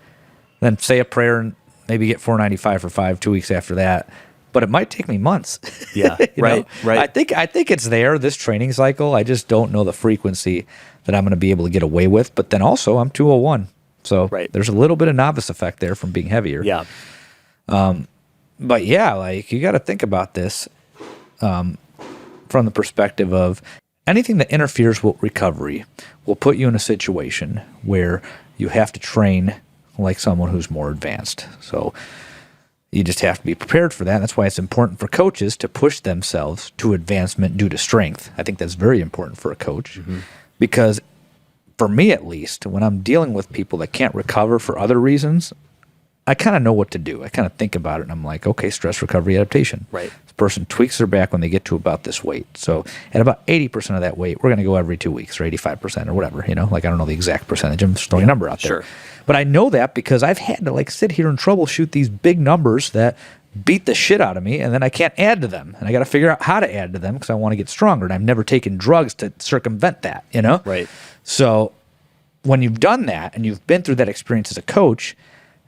Then say a prayer and maybe get 495 for 5 2 weeks after that, but it might take me months. Yeah, right. I think it's there, this training cycle. I just don't know the frequency that I'm going to be able to get away with. But then also I'm 201, so there's a little bit of novice effect there from being heavier. Yeah. But you got to think about this from the perspective of anything that interferes with recovery will put you in a situation where you have to train like someone who's more advanced. So you just have to be prepared for that. That's why it's important for coaches to push themselves to advancement due to strength. I think that's very important for a coach because for me, at least, when I'm dealing with people that can't recover for other reasons, I kind of know what to do. I kind of think about it, and I'm like, okay, stress recovery adaptation. Right. This person tweaks their back when they get to about this weight. So at about 80% of that weight, we're going to go every 2 weeks, or 85% or whatever, like I don't know the exact percentage. I'm just throwing a number out there. Sure. But I know that because I've had to like sit here and troubleshoot these big numbers that beat the shit out of me, and then I can't add to them. And I got to figure out how to add to them because I want to get stronger. And I've never taken drugs to circumvent that, Right. So when you've done that and you've been through that experience as a coach,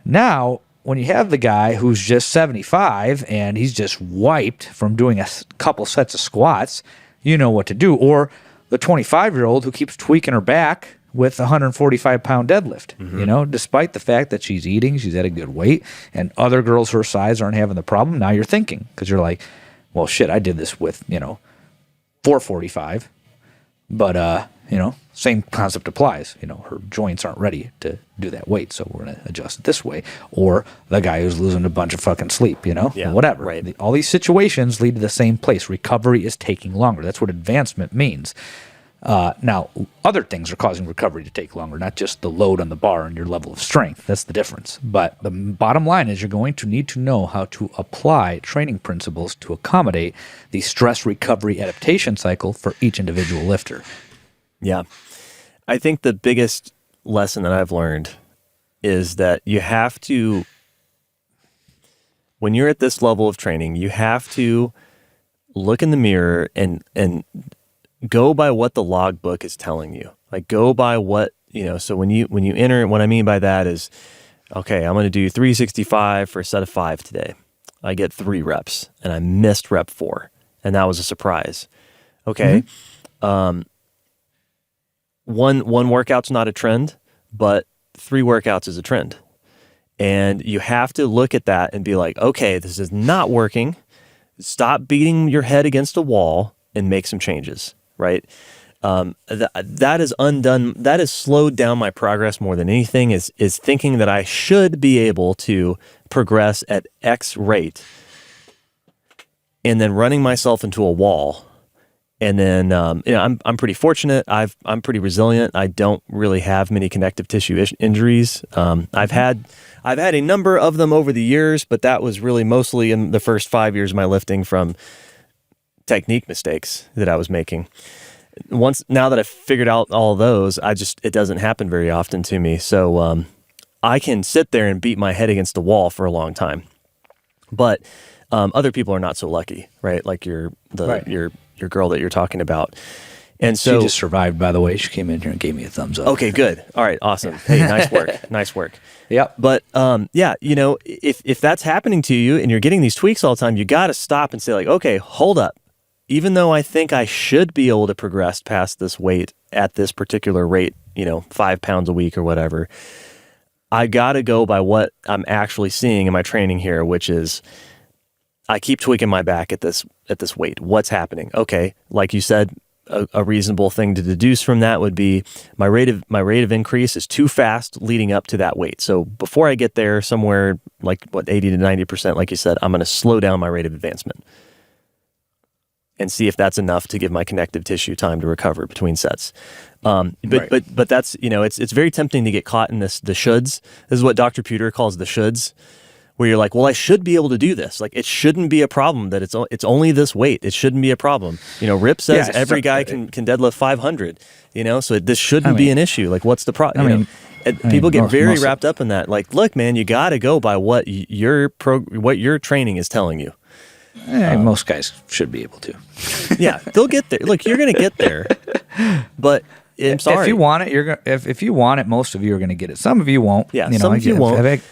now when you have the guy who's just 75 and he's just wiped from doing a couple sets of squats, you know what to do. Or the 25-year-old who keeps tweaking her back with a 145-pound deadlift, despite the fact that she's eating, she's at a good weight, and other girls her size aren't having the problem. Now you're thinking, because you're like, well, shit, I did this with, 445, but, same concept applies. Her joints aren't ready to do that weight, so we're going to adjust it this way. Or the guy who's losing a bunch of fucking sleep, whatever. Right. All these situations lead to the same place. Recovery is taking longer. That's what advancement means. Now, other things are causing recovery to take longer, not just the load on the bar and your level of strength. That's the difference. But the bottom line is you're going to need to know how to apply training principles to accommodate the stress recovery adaptation cycle for each individual lifter. Yeah. I think the biggest lesson that I've learned is that you have to, when you're at this level of training, you have to look in the mirror and go by what the logbook is telling you. Like go by what, so when you enter, what I mean by that is, okay, I'm going to do 365 for a set of 5 today. I get 3 reps and I missed rep 4. And that was a surprise. Okay. Mm-hmm. One workout's not a trend, but 3 workouts is a trend. And you have to look at that and be like, okay, this is not working. Stop beating your head against a wall and make some changes, right? That is undone. That has slowed down my progress more than anything is thinking that I should be able to progress at X rate and then running myself into a wall. And then, I'm pretty fortunate. I'm pretty resilient. I don't really have many connective tissue injuries. I've had a number of them over the years, but that was really mostly in the first 5 years of my lifting from technique mistakes that I was making. Now that I've figured out all of those, it doesn't happen very often to me. So I can sit there and beat my head against the wall for a long time. But other people are not so lucky, right? Like your girl that you're talking about. And so she just survived, by the way. She came in here and gave me a thumbs up. Okay, good. All right, awesome. Hey, nice work. Nice work. Yep. But if that's happening to you and you're getting these tweaks all the time, you got to stop and say like, okay, hold up. Even though I think I should be able to progress past this weight at this particular rate, 5 pounds a week or whatever, I got to go by what I'm actually seeing in my training here, which is I keep tweaking my back at this weight. What's happening? Okay, like you said, a reasonable thing to deduce from that would be my rate of increase is too fast leading up to that weight. So before I get there, somewhere like 80 to 90%, like you said, I'm going to slow down my rate of advancement and see if that's enough to give my connective tissue time to recover between sets. But that's it's very tempting to get caught in the shoulds. This is what Dr. Pewter calls the shoulds, where you're like, well, I should be able to do this. Like, it shouldn't be a problem that it's only this weight. It shouldn't be a problem. Rip says every guy can deadlift 500, so this shouldn't be an issue. Like, what's the problem? People get very wrapped up in that. Like, look, man, you got to go by what your training is telling you. Most guys should be able to. Yeah, they'll get there. Look, you're going to get there. But I'm sorry. If you want it, if you want it, most of you are going to get it. Some of you won't. Yeah, some of you won't.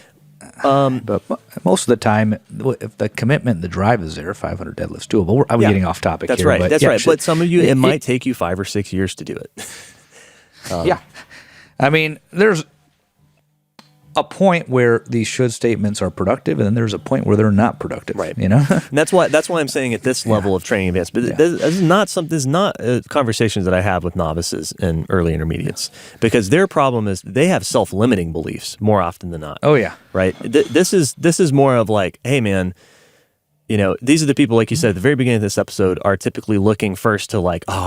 But most of the time, if the commitment and the drive is there, 500 deadlifts doable. I'm getting off topic That's here. Right. But That's right. But some of you, it might take you 5 or 6 years to do it. Yeah. I mean, there's a point where these should statements are productive, and then there's a point where they're not productive. Right. And that's why I'm saying at this level of training advance. But this is not conversations that I have with novices and early intermediates, because their problem is they have self-limiting beliefs more often than not. Oh yeah. Right. This is more of like, hey man, these are the people, like you said at the very beginning of this episode, are typically looking first to like, I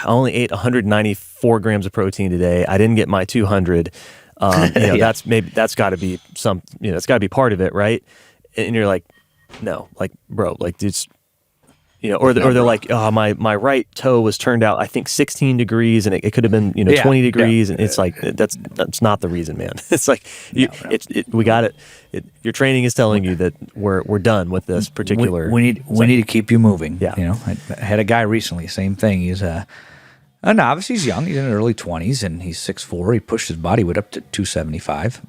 only ate 194 grams of protein today. I didn't get my 200. That's got to be that's got to be part of it, right? And you're like, no, like, bro, like, it's, or they're like, oh, my right toe was turned out, I think 16 degrees, and it could have been 20 degrees, and it's like that's not the reason, man. It's like we got it. Your training is telling you that we're done with this particular. We need to keep you moving. Yeah. I had a guy recently, same thing. He's a novice. He's young. He's in his early 20s, and he's 6'4". He pushed his body weight up to 275.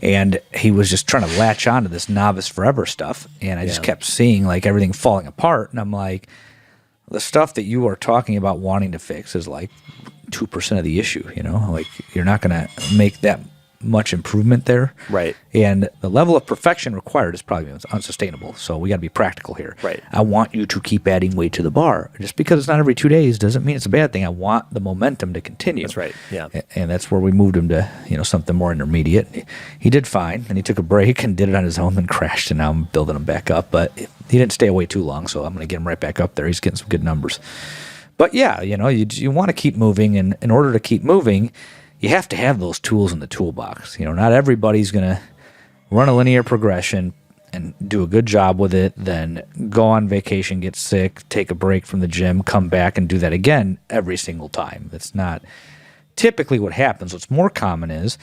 And he was just trying to latch on to this novice forever stuff. And I just kept seeing like everything falling apart. And I'm like, the stuff that you are talking about wanting to fix is like 2% of the issue, like you're not going to make that much improvement there. Right. And the level of perfection required is probably unsustainable. So we got to be practical here. Right. I want you to keep adding weight to the bar. Just because it's not every 2 days doesn't mean it's a bad thing. I want the momentum to continue. That's right. Yeah. And that's where we moved him to, something more intermediate. He did fine, and he took a break and did it on his own, and crashed, and now I'm building him back up. But he didn't stay away too long, so I'm going to get him right back up there. He's getting some good numbers. But yeah, you want to keep moving, and in order to keep moving, you have to have those tools in the toolbox. Not everybody's going to run a linear progression and do a good job with it, then go on vacation, get sick, take a break from the gym, come back and do that again every single time. That's not typically what happens. What's more common is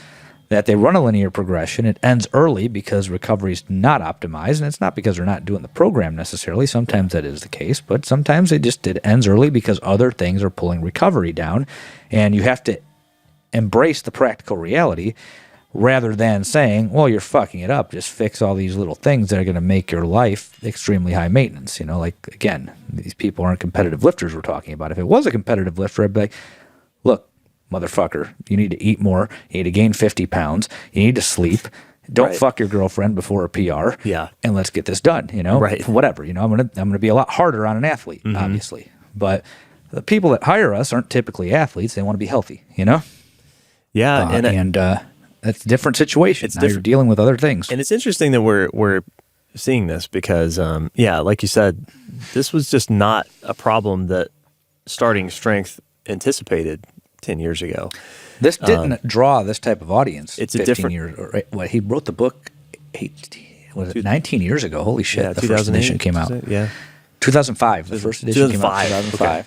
that they run a linear progression. It ends early because recovery is not optimized, and it's not because they're not doing the program necessarily. Sometimes that is the case, but sometimes it ends early because other things are pulling recovery down, and you have to embrace the practical reality rather than saying, well, you're fucking it up. Just fix all these little things that are going to make your life extremely high maintenance. Like, again, these people aren't competitive lifters we're talking about. If it was a competitive lifter, I'd be like, look, motherfucker, you need to eat more. You need to gain 50 pounds. You need to sleep. Don't fuck your girlfriend before a PR. Yeah. And let's get this done, Right. Whatever, I'm going to be a lot harder on an athlete, obviously. But the people that hire us aren't typically athletes. They want to be healthy, Yeah, and that's a different situation. Now you're dealing with other things. And it's interesting that we're seeing this because, like you said, this was just not a problem that Starting Strength anticipated 10 years ago. This didn't draw this type of audience. It's 15 a different years. Well, he wrote the book 19 years ago. Holy shit! Yeah, the first edition came out. 2005. The first edition came out in 2005. Okay.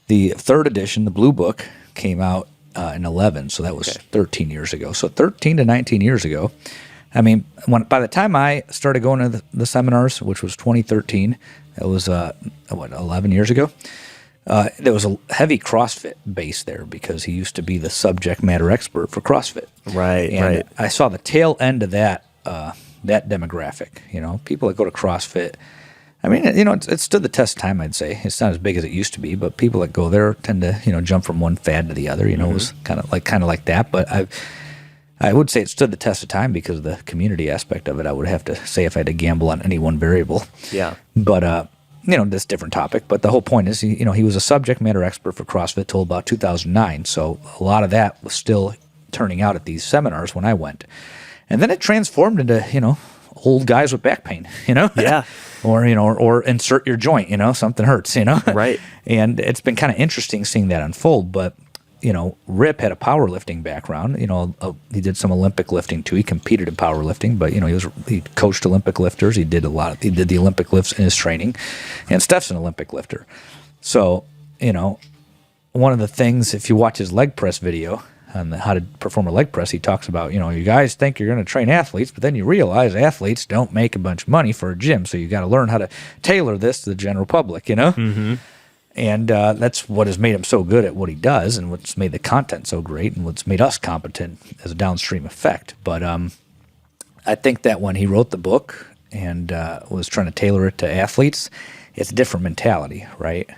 The third edition, the Blue Book, came out in 11, so that was 13 years ago. So 13 to 19 years ago. I mean, by the time I started going to the seminars, which was 2013, that was 11 years ago. There was a heavy CrossFit base there because he used to be the subject matter expert for CrossFit. Right, and right. I saw the tail end of that demographic. People that go to CrossFit. I mean, it stood the test of time, I'd say. It's not as big as it used to be, but people that go there tend to, jump from one fad to the other. It was kind of like that. But I would say it stood the test of time because of the community aspect of it. I would have to say if I had to gamble on any one variable. Yeah. But this different topic. But the whole point is, he was a subject matter expert for CrossFit till about 2009. So a lot of that was still turning out at these seminars when I went, and then it transformed into old guys with back pain. Yeah. or insert your joint, something hurts, Right. And it's been kind of interesting seeing that unfold. But, Rip had a powerlifting background. He did some Olympic lifting too. He competed in powerlifting, but, he coached Olympic lifters. He did the Olympic lifts in his training. And Steph's an Olympic lifter. So, one of the things, if you watch his leg press video, on how to perform a leg press, he talks about, you guys think you're going to train athletes, but then you realize athletes don't make a bunch of money for a gym, so you got to learn how to tailor this to the general public, Mm-hmm. And that's what has made him so good at what he does, and what's made the content so great, and what's made us competent as a downstream effect. But I think that when he wrote the book and was trying to tailor it to athletes, it's a different mentality, right?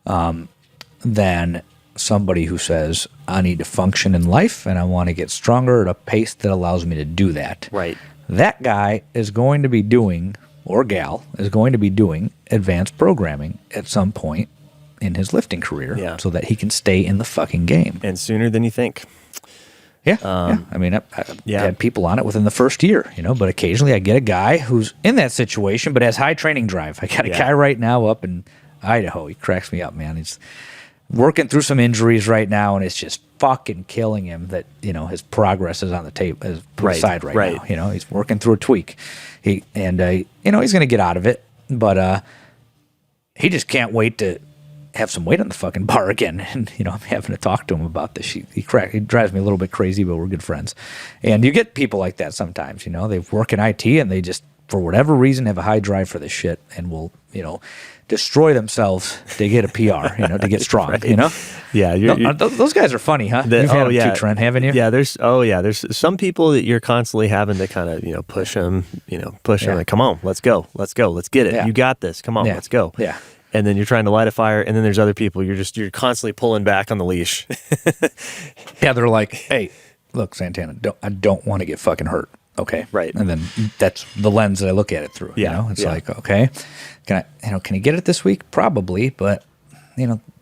Than somebody who says, I need to function in life and I want to get stronger at a pace that allows me to do that. Right. That guy is going to be doing, or gal, is going to be doing advanced programming at some point in his lifting career so that he can stay in the fucking game. And sooner than you think. Yeah. I mean, I've had people on it within the first year, but occasionally I get a guy who's in that situation but has high training drive. I got a guy right now up in Idaho. He cracks me up, man. He's working through some injuries right now, and it's just fucking killing him that, his progress is on the tape, is put aside right now. He's working through a tweak. He's going to get out of it, but he just can't wait to have some weight on the fucking bar again. And, I'm having to talk to him about this. He drives me a little bit crazy, but we're good friends. And you get people like that sometimes, they work in IT and they just, for whatever reason, have a high drive for this shit and will, destroy themselves to get a PR, to get strong, Yeah. Those guys are funny, huh? You've had them too, Trent, haven't you? Yeah. There's some people that you're constantly having to kind of, push them, like, come on, let's go, let's get it. Yeah. You got this. Come on, let's go. Yeah. And then you're trying to light a fire, and then there's other people you're constantly pulling back on the leash. Yeah, they're like, hey, look, Santana, I don't want to get fucking hurt. Okay. Right. And then that's the lens that I look at it through. Yeah. It's like, okay, can I get it this week? Probably, but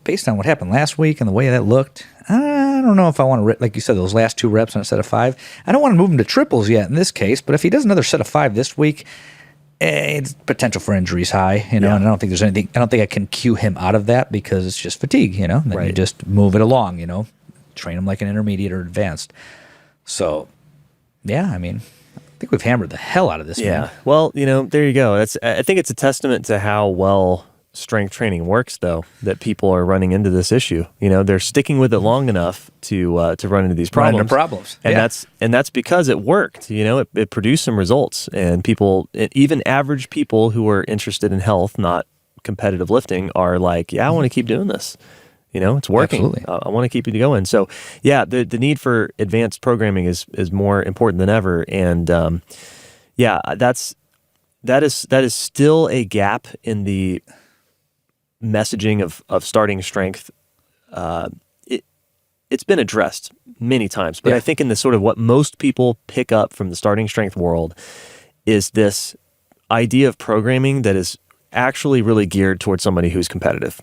based on what happened last week and the way that looked, I don't know if I want to, like you said, those last 2 reps on a set of 5. I don't want to move him to triples yet in this case, but if he does another set of 5 this week, it's potential for injuries high, and I don't think there's anything. I don't think I can cue him out of that because it's just fatigue, Then you just move it along, train him like an intermediate or advanced. So, yeah, I think we've hammered the hell out of this. Yeah. Man. Well, there you go. I think it's a testament to how well strength training works, though, that people are running into this issue. They're sticking with it long enough to run into these problems. And that's because it worked. It produced some results, and people, even average people who are interested in health, not competitive lifting, are like, yeah, I want to keep doing this. It's working. Absolutely. I want to keep it going. So, yeah, the need for advanced programming is more important than ever. And that is still a gap in the messaging of starting strength. It's been addressed many times, but I think in the sort of what most people pick up from the starting strength world is this idea of programming that is actually really geared towards somebody who's competitive.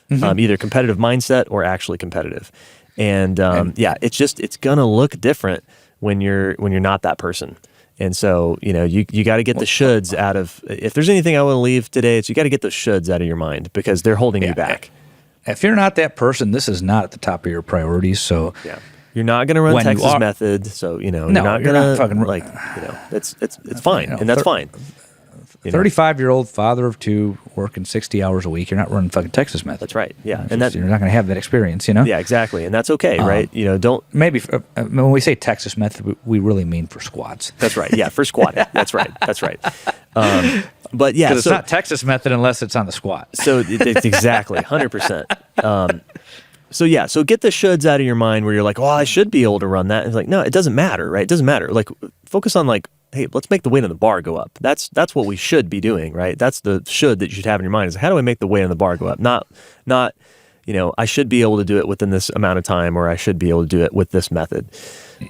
Either competitive mindset or actually competitive. And it's going to look different when you're not that person. And so, you got to get the shoulds out of, if there's anything I want to leave today, it's you got to get those shoulds out of your mind because they're holding you back. If you're not that person, this is not at the top of your priorities. So you're not going to run Texas method. So, you're not going to it's fine. And that's fine. 35-year-old father of 2 working 60 hours a week. You're not running fucking Texas method. That's right. Yeah, and you're not going to have that experience. Yeah, exactly, and that's okay, right? Don't maybe when we say Texas method, we really mean for squats. That's right. Yeah, for squatting. That's right. But yeah, because it's not Texas method unless it's on the squat. So exactly, 100%. So get the shoulds out of your mind where you're like, well, I should be able to run that. And it's like, no, it doesn't matter, right? It doesn't matter. Like, focus on like, hey, let's make the weight on the bar go up. That's what we should be doing, right? That's the should that you should have in your mind is how do I make the weight on the bar go up? Not, I should be able to do it within this amount of time or I should be able to do it with this method.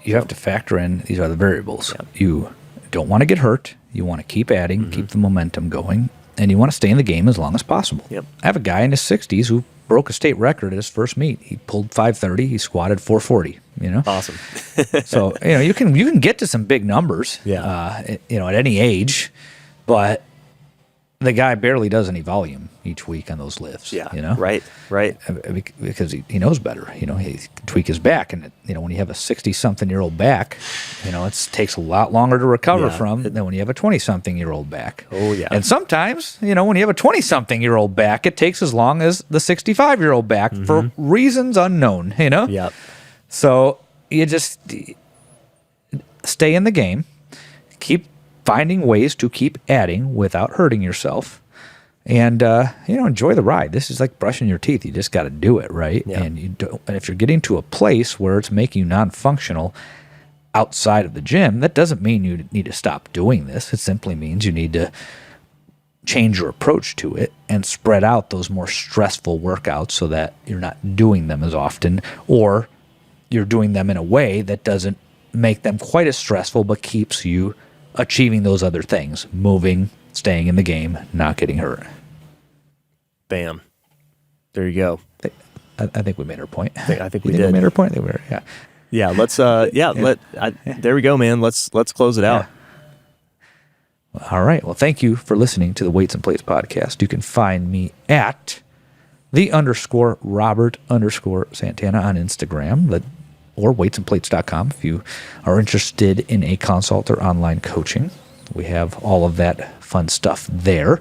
You have to factor in these other variables. Yeah. You don't want to get hurt. You want to keep adding, keep the momentum going, and you want to stay in the game as long as possible. Yep. I have a guy in his 60s who broke a state record at his first meet. He pulled 530. He squatted 440. Awesome. So you can get to some big numbers. Yeah. At any age, but the guy barely does any volume each week on those lifts. Yeah. Right. Because he knows better. He can tweak his back, and when you have a 60-something-year-old back, it takes a lot longer to recover from than when you have a 20-something-year-old back. Oh yeah. And sometimes, when you have a 20-something-year-old back, it takes as long as the 65-year-old back for reasons unknown. Yep. So you just stay in the game, keep finding ways to keep adding without hurting yourself, and enjoy the ride. This is like brushing your teeth. You just got to do it, right? Yeah. And if you're getting to a place where it's making you non-functional outside of the gym, that doesn't mean you need to stop doing this. It simply means you need to change your approach to it and spread out those more stressful workouts so that you're not doing them as often, or you're doing them in a way that doesn't make them quite as stressful but keeps you achieving those other things, moving, staying in the game, not getting hurt. Bam. There you go. I think we made our point. I think we did. We made our point. Yeah. Let's. There we go, man. Let's close it out. All right. Well, thank you for listening to the Weights and Plates podcast. You can find me at _Robert_Santana on Instagram, or weightsandplates.com if you are interested in a consult or online coaching. We have all of that fun stuff there.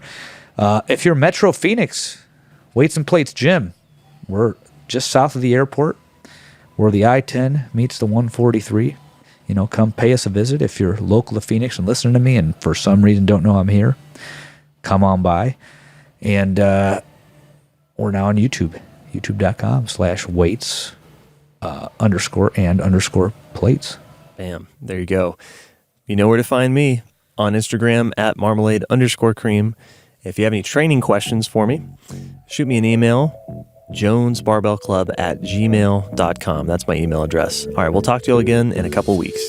If you're Metro Phoenix, Weights and Plates Gym, we're just south of the airport where the I-10 meets the 143. Come pay us a visit. If you're local to Phoenix and listening to me and for some reason don't know I'm here, come on by. And we're now on YouTube, youtube.com/weights_and_plates. Bam. There you go. You know where to find me on Instagram at marmalade_cream. If you have any training questions for me, shoot me an email, jonesbarbellclub@gmail.com. That's my email address. All right, we'll talk to you all again in a couple weeks.